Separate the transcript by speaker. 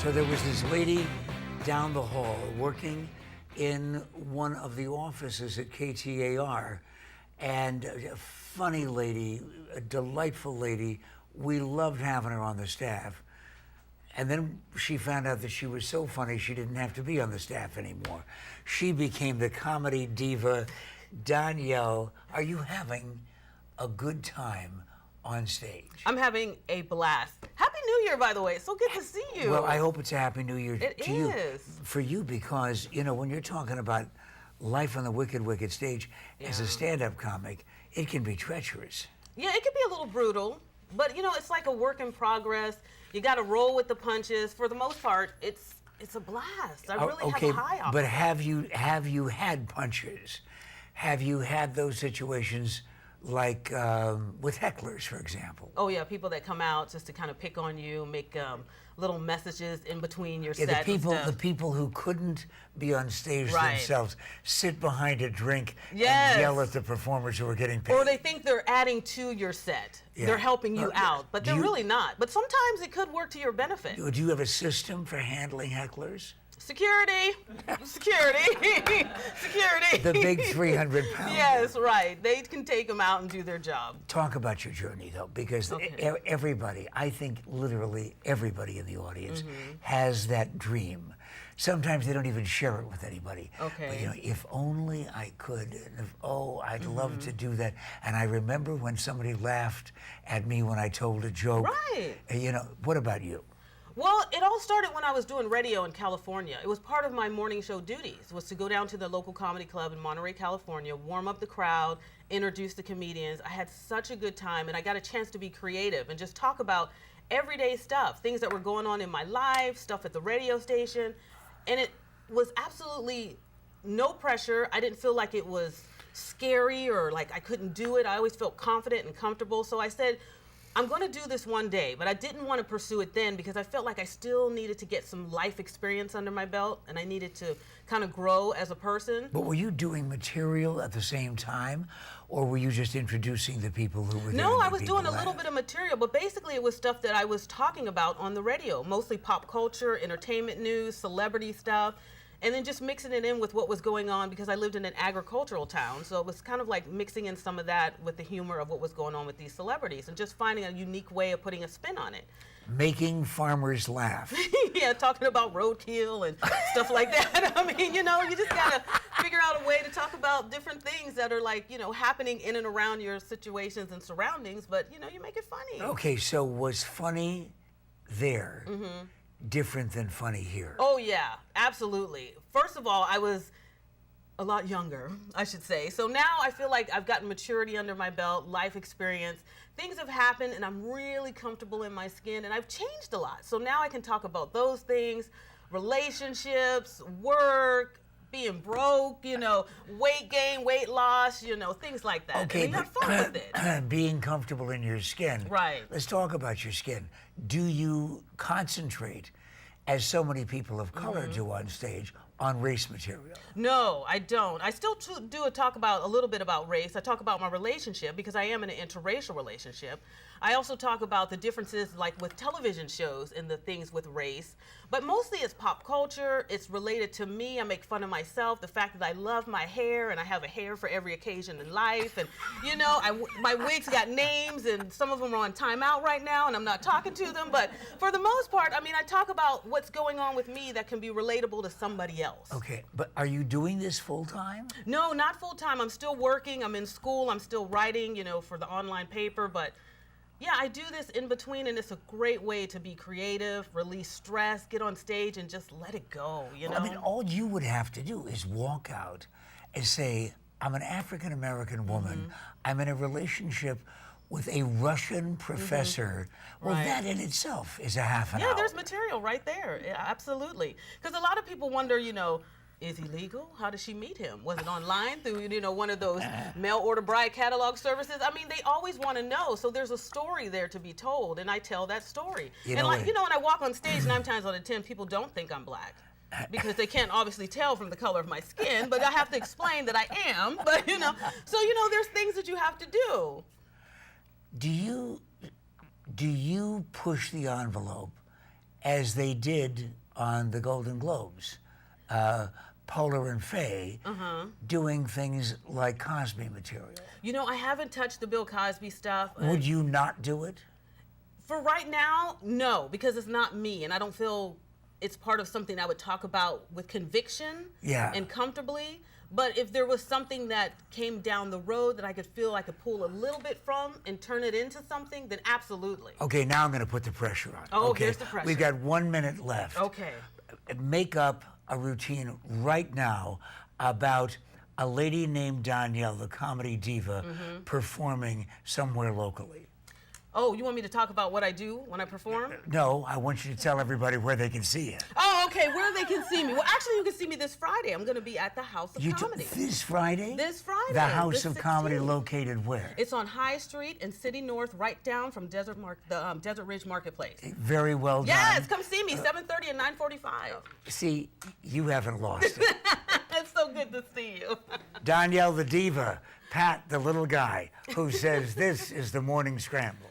Speaker 1: So there was this lady down the hall working in one of the offices at KTAR, and a funny lady, a delightful lady. We loved having her on the staff. And then she found out that she was so funny she didn't have to be on the staff anymore. She became the comedy diva. Danielle, are you having a good time on stage?
Speaker 2: I'm having a blast. Happy New Year, by the way. It's so good to see you.
Speaker 1: Well, I hope it's a Happy New Year to you.
Speaker 2: It is.
Speaker 1: For you, because, you know, when you're talking about life on the wicked, wicked stage, as a stand-up comic, it can be treacherous.
Speaker 2: Yeah, it can be a little brutal, but, you know, it's like a work in progress. You got to roll with the punches. For the most part, it's a blast. I really have a high off.
Speaker 1: But have you had punches? Have you had those situations like with hecklers, for example?
Speaker 2: Oh yeah, people that come out just to kind of pick on you, make little messages in between your sets.
Speaker 1: The people who couldn't be on stage themselves sit behind a drink and yell at the performers who are getting paid.
Speaker 2: Or they think they're adding to your set. Yeah. They're helping you out, but they're really not. But sometimes it could work to your benefit.
Speaker 1: Do you have a system for handling hecklers?
Speaker 2: Security, security, security.
Speaker 1: The big 300 pounds.
Speaker 2: Yes, right. They can take them out and do their job.
Speaker 1: Talk about your journey, though, because everybody, I think literally everybody in the audience has that dream. Sometimes they don't even share it with anybody.
Speaker 2: Okay.
Speaker 1: But, you know, if only I could, I'd love to do that. And I remember when somebody laughed at me when I told a joke.
Speaker 2: Right.
Speaker 1: You know, what about you?
Speaker 2: Well, it all started when I was doing radio in California. It was part of my morning show duties, was to go down to the local comedy club in Monterey, California, warm up the crowd, introduce the comedians. I had such a good time, and I got a chance to be creative and just talk about everyday stuff, things that were going on in my life, stuff at the radio station. And it was absolutely no pressure. I didn't feel like it was scary or like I couldn't do it. I always felt confident and comfortable. So I said, I'm going to do this one day, but I didn't want to pursue it then because I felt like I still needed to get some life experience under my belt and I needed to kind of grow as a person.
Speaker 1: But were you doing material at the same time, or were you just introducing the people who were there?
Speaker 2: No, I was doing a little bit of material, but basically it was stuff that I was talking about on the radio, mostly pop culture, entertainment news, celebrity stuff. And then just mixing it in with what was going on because I lived in an agricultural town. So it was kind of like mixing in some of that with the humor of what was going on with these celebrities and just finding a unique way of putting a spin on it.
Speaker 1: Making farmers laugh.
Speaker 2: Yeah, talking about roadkill and stuff like that. I mean, you know, you just gotta figure out a way to talk about different things that are like, you know, happening in and around your situations and surroundings, but, you know, you make it funny.
Speaker 1: Okay, so was funny there different than funny here?
Speaker 2: Oh yeah, absolutely. First of all, I was a lot younger, I should say. So now I feel like I've gotten maturity under my belt, life experience. Things have happened and I'm really comfortable in my skin and I've changed a lot. So now I can talk about those things, relationships, work, being broke, you know, weight gain, weight loss, you know, things like that.
Speaker 1: Okay,
Speaker 2: and you have fun with it.
Speaker 1: Being comfortable in your skin.
Speaker 2: Right.
Speaker 1: Let's talk about your skin. Do you concentrate, as so many people of color do on stage, on race material?
Speaker 2: No, I don't. I still do talk about a little bit about race. I talk about my relationship because I am in an interracial relationship. I also talk about the differences like with television shows and the things with race. But mostly it's pop culture. It's related to me. I make fun of myself, the fact that I love my hair and I have a hair for every occasion in life. And, you know, my wigs got names and some of them are on timeout right now and I'm not talking to them. But for the most part, I mean, I talk about what's going on with me that can be relatable to somebody else.
Speaker 1: Okay, but are you doing this full time?
Speaker 2: No, not full time. I'm still working. I'm in school. I'm still writing, you know, for the online paper. But yeah, I do this in between, and it's a great way to be creative, release stress, get on stage, and just let it go, you know?
Speaker 1: I mean, all you would have to do is walk out and say, I'm an African-American woman. I'm in a relationship with a Russian professor. Well, that in itself is a half an hour.
Speaker 2: Yeah, there's material right there. Yeah, absolutely. Because a lot of people wonder, you know, is he legal? How did she meet him? Was it online through, you know, one of those mail order bride catalog services? I mean, they always want to know. So there's a story there to be told, and I tell that story. You know, like, you know, when I walk on stage 9 times out of 10, people don't think I'm black. Because they can't obviously tell from the color of my skin, but I have to explain that I am. But, you know, so, you know, there's things that you have to do.
Speaker 1: Do you push the envelope as they did on the Golden Globes. Polar and Faye doing things like Cosby material.
Speaker 2: You know, I haven't touched the Bill Cosby stuff.
Speaker 1: Would you not do it?
Speaker 2: For right now, no, because it's not me, and I don't feel it's part of something I would talk about with conviction and comfortably. But if there was something that came down the road that I could feel I could pull a little bit from and turn it into something, then absolutely.
Speaker 1: Okay, now I'm going to put the pressure on.
Speaker 2: Oh,
Speaker 1: okay.
Speaker 2: here's the pressure.
Speaker 1: We've got 1 minute left.
Speaker 2: Okay.
Speaker 1: Make up a routine right now about a lady named Danielle, the comedy diva, performing somewhere locally.
Speaker 2: Oh, you want me to talk about what I do when I perform?
Speaker 1: No, I want you to tell everybody where they can see you.
Speaker 2: Oh, okay, where they can see me. Well, actually, you can see me this Friday. I'm going to be at the House of Comedy.
Speaker 1: This Friday?
Speaker 2: This Friday.
Speaker 1: The House of
Speaker 2: 16th.
Speaker 1: Comedy located where?
Speaker 2: It's on High Street in City North, right down from Desert Ridge Marketplace.
Speaker 1: Very well done.
Speaker 2: Yes, come see me, 7:30 and 9:45.
Speaker 1: See, you haven't lost it.
Speaker 2: It's so good to see you.
Speaker 1: Danielle the Diva, Pat the little guy, who says this is the Morning Scramble.